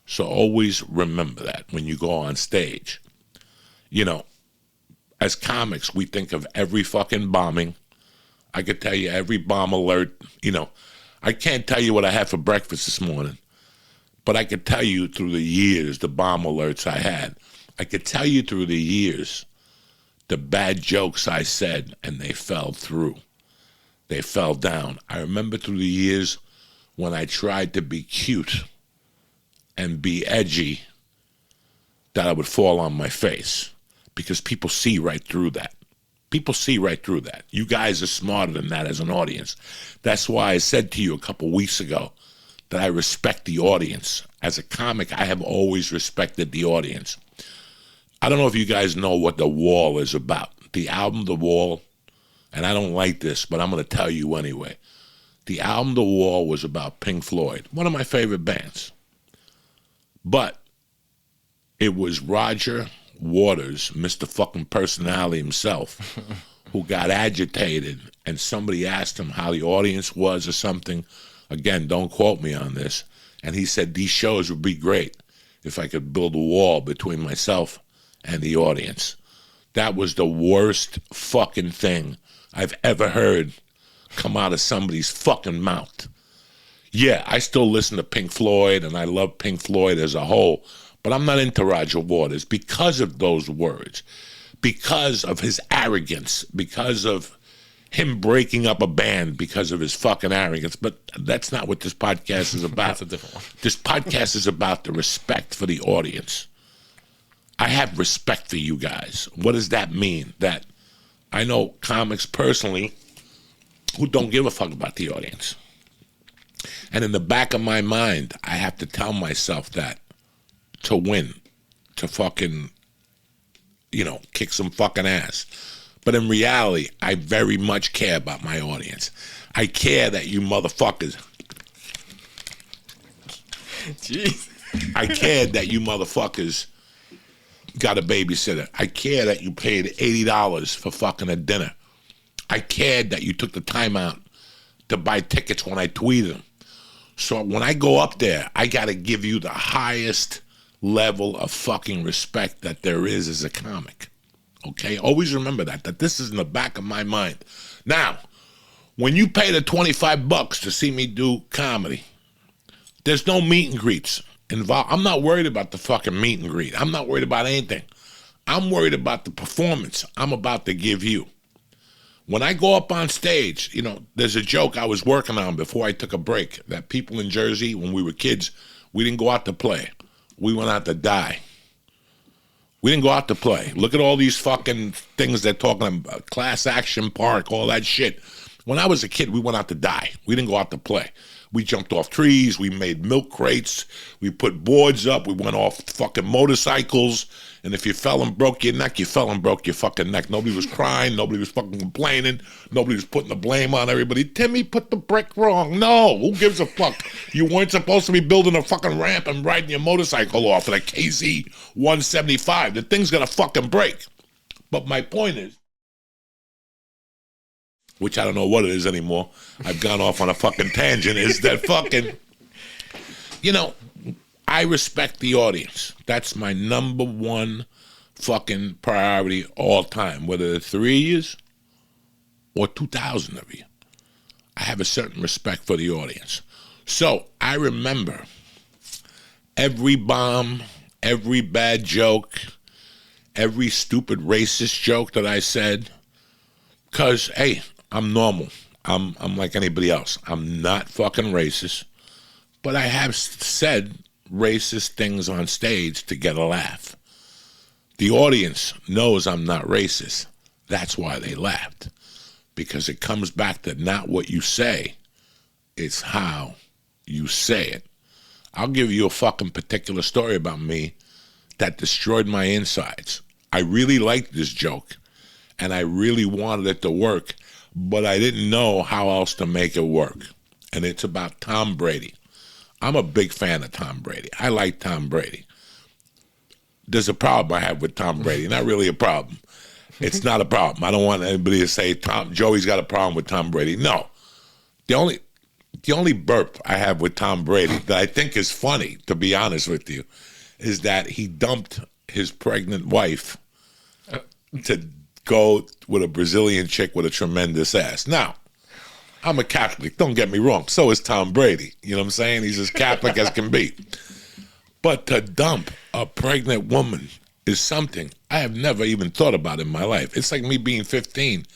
So always remember that when you go on stage. You know, as comics, we think of every fucking bombing. I could tell you every bomb alert. You know, I can't tell you what I had for breakfast this morning, but I could tell you through the years the bomb alerts I had. I could tell you through the years the bad jokes I said, and they fell through. They fell down. I remember through the years when I tried to be cute and be edgy, that I would fall on my face because people see right through that. People see right through that. You guys are smarter than that as an audience. That's why I said to you a couple weeks ago that I respect the audience. As a comic, I have always respected the audience. I don't know if you guys know what The Wall is about. The album The Wall, and I don't like this, but I'm going to tell you anyway. The album The Wall was about Pink Floyd, one of my favorite bands. But it was Roger Waters, Mr. fucking Personality himself, who got agitated, and somebody asked him how the audience was or something. Again, don't quote me on this. And he said these shows would be great if I could build a wall between myself and the audience. That was the worst fucking thing I've ever heard come out of somebody's fucking mouth. Yeah, I still listen to Pink Floyd, and I love Pink Floyd as a whole, but I'm not into Roger Waters because of those words, because of his arrogance, because of him breaking up a band because of his fucking arrogance. But that's not what this podcast is about. That's a different one. This podcast is about the respect for the audience. I have respect for you guys. What does that mean? That I know comics personally who don't give a fuck about the audience. And in the back of my mind, I have to tell myself that to win, to fucking, kick some fucking ass. But in reality, I very much care about my audience. I care that you motherfuckers. Jeez. I care that you motherfuckers got a babysitter. I care that you paid $80 for fucking a dinner. I cared that you took the time out to buy tickets when I tweeted them. So when I go up there, I got to give you the highest level of fucking respect that there is as a comic. Okay? Always remember that this is in the back of my mind. Now, when you pay the $25 to see me do comedy, there's no meet and greets involved. I'm not worried about the fucking meet and greet. I'm not worried about anything. I'm worried about the performance I'm about to give you. When I go up on stage, there's a joke I was working on before I took a break, that people in Jersey, when we were kids, we didn't go out to play. We went out to die. We didn't go out to play. Look at all these fucking things they're talking about, Class Action Park, all that shit. When I was a kid, we went out to die. We didn't go out to play. We jumped off trees. We made milk crates. We put boards up. We went off fucking motorcycles. And if you fell and broke your neck, you fell and broke your fucking neck. Nobody was crying. Nobody was fucking complaining. Nobody was putting the blame on everybody. Timmy put the brick wrong. No, who gives a fuck? You weren't supposed to be building a fucking ramp and riding your motorcycle off at a KZ 175. The thing's gonna fucking break. But my point is, which I don't know what it is anymore. I've gone off on a fucking tangent, is that fucking, I respect the audience. That's my number one fucking priority all time, whether there's 3 years or 2,000 of you. I have a certain respect for the audience. So I remember every bomb, every bad joke, every stupid racist joke that I said, because, hey, I'm normal. I'm like anybody else. I'm not fucking racist, but I have said racist things on stage to get a laugh. The audience knows I'm not racist. That's why they laughed, because it comes back to not what you say, it's how you say it. I'll give you a fucking particular story about me that destroyed my insides. I really liked this joke, and I really wanted it to work, but I didn't know how else to make it work. And it's about Tom Brady. I'm a big fan of Tom Brady. I like Tom Brady. There's a problem I have with Tom Brady. Not really a problem. It's not a problem. I don't want anybody to say Joey's got a problem with Tom Brady. No. the only burp I have with Tom Brady that I think is funny, to be honest with you, is that he dumped his pregnant wife to go with a Brazilian chick with a tremendous ass. Now, I'm a Catholic, don't get me wrong. So is Tom Brady. You know what I'm saying? He's as Catholic as can be. But to dump a pregnant woman is something I have never even thought about in my life. It's like me being 15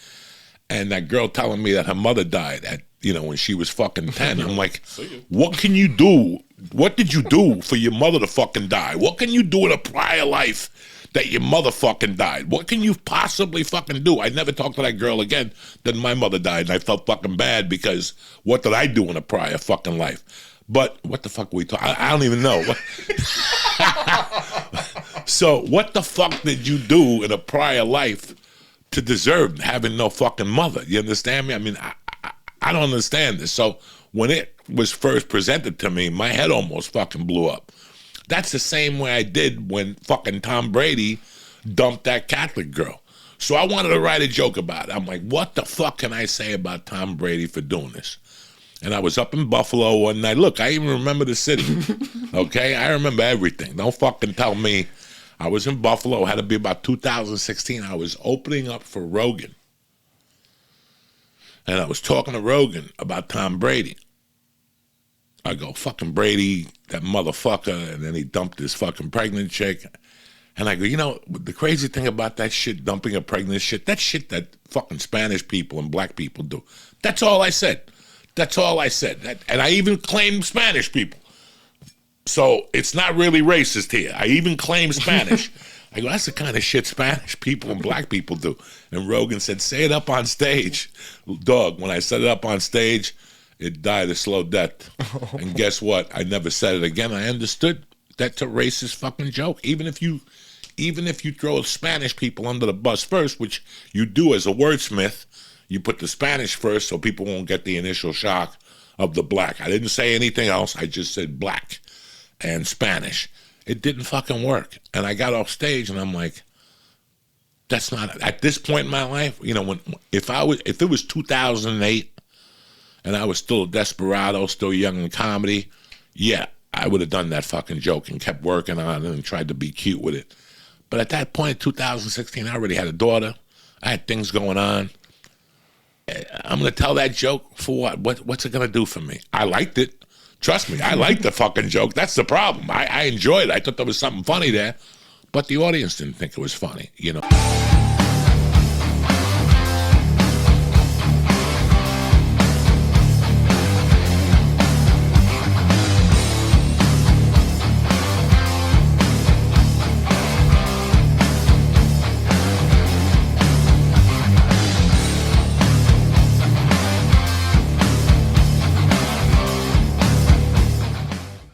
and that girl telling me that her mother died at, when she was fucking 10. I'm like, what can you do? What did you do for your mother to fucking die? What can you do in a prior life that your mother fucking died? What can you possibly fucking do? I never talked to that girl again. Then my mother died, and I felt fucking bad because what did I do in a prior fucking life? But what the fuck are we talking? I don't even know. So what the fuck did you do in a prior life to deserve having no fucking mother? You understand me? I mean, I don't understand this. So when it was first presented to me, my head almost fucking blew up. That's the same way I did when fucking Tom Brady dumped that Catholic girl. So I wanted to write a joke about it. I'm like, what the fuck can I say about Tom Brady for doing this? And I was up in Buffalo one night. Look, I even remember the city, okay? I remember everything. Don't fucking tell me. I was in Buffalo. It had to be about 2016. I was opening up for Rogan. And I was talking to Rogan about Tom Brady. I go, fucking Brady, that motherfucker, and then he dumped his fucking pregnant chick. And I go, the crazy thing about that shit, dumping a pregnant shit, that shit that fucking Spanish people and black people do. That's all I said. That's all I said. And I even claimed Spanish people. So it's not really racist here. I even claim Spanish. I go, that's the kind of shit Spanish people and black people do. And Rogan said, say it up on stage. Dog, when I said it up on stage, it died a slow death. And guess what? I never said it again. I understood that's a racist fucking joke. Even if you throw Spanish people under the bus first, which you do as a wordsmith, you put the Spanish first so people won't get the initial shock of the black. I didn't say anything else. I just said black and Spanish. It didn't fucking work. And I got off stage and I'm like, that's not, at this point in my life, if it was 2008, and I was still a desperado, still young in comedy, yeah, I would have done that fucking joke and kept working on it and tried to be cute with it. But at that point in 2016, I already had a daughter. I had things going on. I'm going to tell that joke for what? What's it going to do for me? I liked it. Trust me, I liked the fucking joke. That's the problem. I enjoyed it. I thought there was something funny there, but the audience didn't think it was funny,